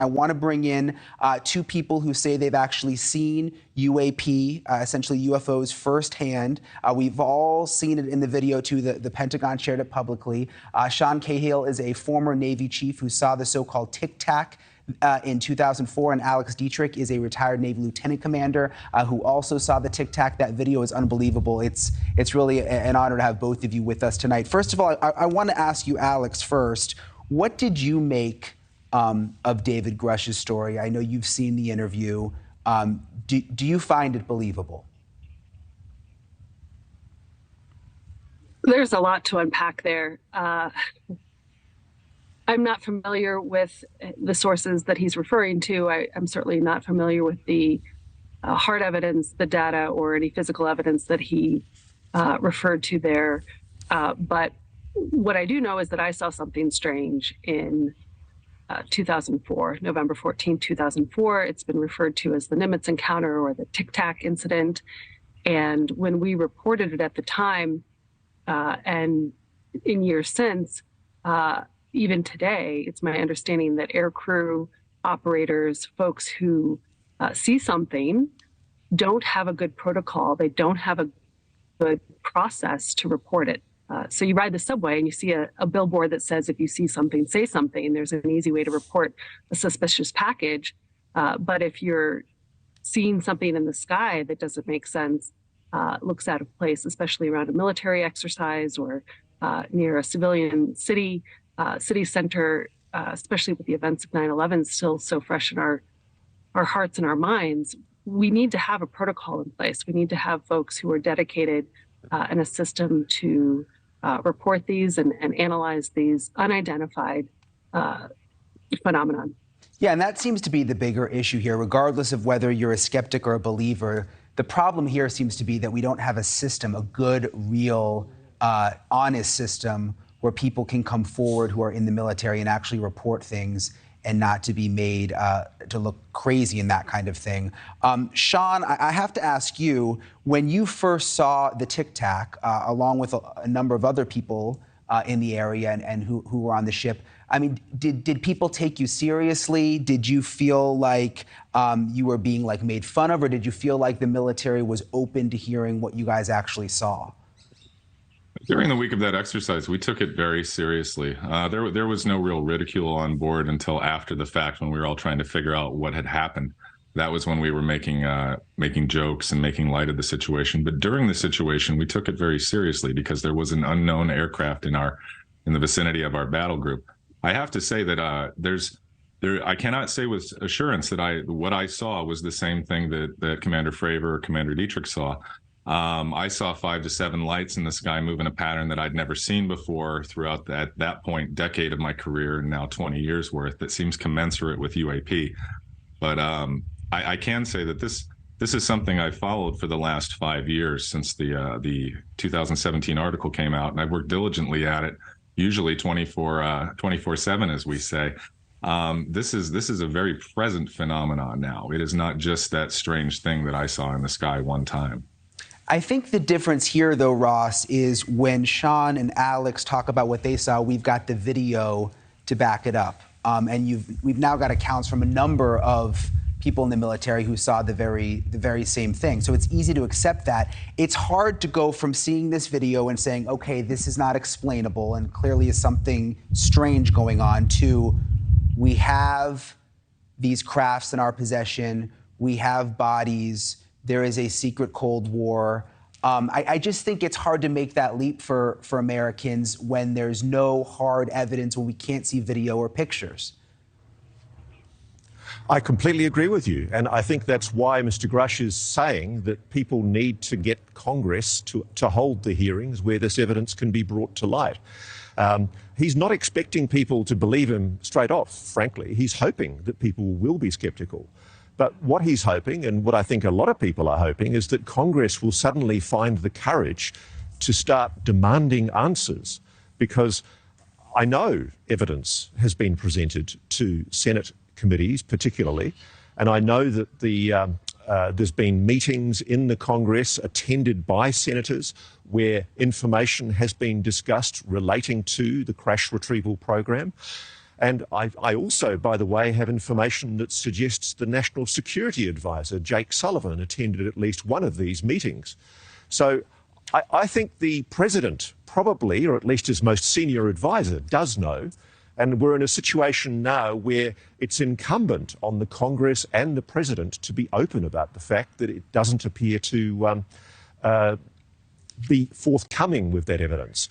I want to bring in two people who say they've actually seen UAP, essentially UFOs, firsthand. We've all seen it in the video, too. The Pentagon shared it publicly. Sean Cahill is a former Navy chief who saw the so-called Tic Tac in 2004, and Alex Dietrich is a retired Navy lieutenant commander who also saw the Tic Tac. That video is unbelievable. It's really an honor to have both of you with us tonight. First of all, I want to ask you, Alex, first, what did you make of David Grush's story? I know you've seen the interview. Do you find it believable? There's a lot to unpack there. I'm not familiar with the sources that he's referring to. I'm certainly not familiar with the hard evidence, the data, or any physical evidence that he referred to there. But what I do know is that I saw something strange in 2004, November 14, 2004. It's been referred to as the Nimitz encounter or the Tic Tac incident. And when we reported it at the time, and in years since, even today, it's my understanding that aircrew operators, folks who see something, don't have a good protocol. They don't have a good process to report it. So you ride the subway and you see a billboard that says, if you see something, say something. There's an easy way to report a suspicious package. But if you're seeing something in the sky that doesn't make sense, looks out of place, especially around a military exercise or near a civilian city center, especially with the events of 9/11 still so fresh in our hearts and our minds, we need to have a protocol in place. We need to have folks who are dedicated and a system to report these and analyze these unidentified phenomenon. Yeah, and that seems to be the bigger issue here, regardless of whether you're a skeptic or a believer. The problem here seems to be that we don't have a system, a good, real, honest system where people can come forward who are in the military and actually report things and not to be made to look crazy and that kind of thing. Sean, I have to ask you, when you first saw the Tic Tac, along with a number of other people in the area and who were on the ship, I mean, did people take you seriously? Did you feel like you were being made fun of, or did you feel like the military was open to hearing what you guys actually saw? During the week of that exercise, we took it very seriously. There was no real ridicule on board until after the fact, when we were all trying to figure out what had happened. That was when we were making jokes and making light of the situation. But during the situation, we took it very seriously because there was an unknown aircraft in the vicinity of our battle group. I have to say that I cannot say with assurance that what I saw was the same thing that Commander Fravor or Commander Dietrich saw. I saw 5 to 7 lights in the sky move in a pattern that I'd never seen before throughout that point, decade of my career, and now 20 years worth, that seems commensurate with UAP. But I can say that this is something I followed for the last 5 years since the 2017 article came out, and I've worked diligently at it, usually 24/7, as we say. This is a very present phenomenon now. It is not just that strange thing that I saw in the sky one time. I think the difference here, though, Ross, is when Sean and Alex talk about what they saw, we've got the video to back it up. And we've now got accounts from a number of people in the military who saw the very same thing. So it's easy to accept that. It's hard to go from seeing this video and saying, okay, this is not explainable and clearly is something strange going on, to we have these crafts in our possession, we have bodies, there is a secret Cold War. I just think it's hard to make that leap for Americans when there's no hard evidence, when we can't see video or pictures. I completely agree with you. And I think that's why Mr. Grush is saying that people need to get Congress to hold the hearings where this evidence can be brought to light. He's not expecting people to believe him straight off, frankly. He's hoping that people will be skeptical. But what he's hoping, and what I think a lot of people are hoping, is that Congress will suddenly find the courage to start demanding answers, because I know evidence has been presented to Senate committees particularly, and I know that there's been meetings in the Congress attended by senators where information has been discussed relating to the crash retrieval program. And I also, by the way, have information that suggests the National Security Advisor, Jake Sullivan, attended at least one of these meetings. So I think the president probably, or at least his most senior advisor, does know. And we're in a situation now where it's incumbent on the Congress and the president to be open about the fact that it doesn't appear to be forthcoming with that evidence.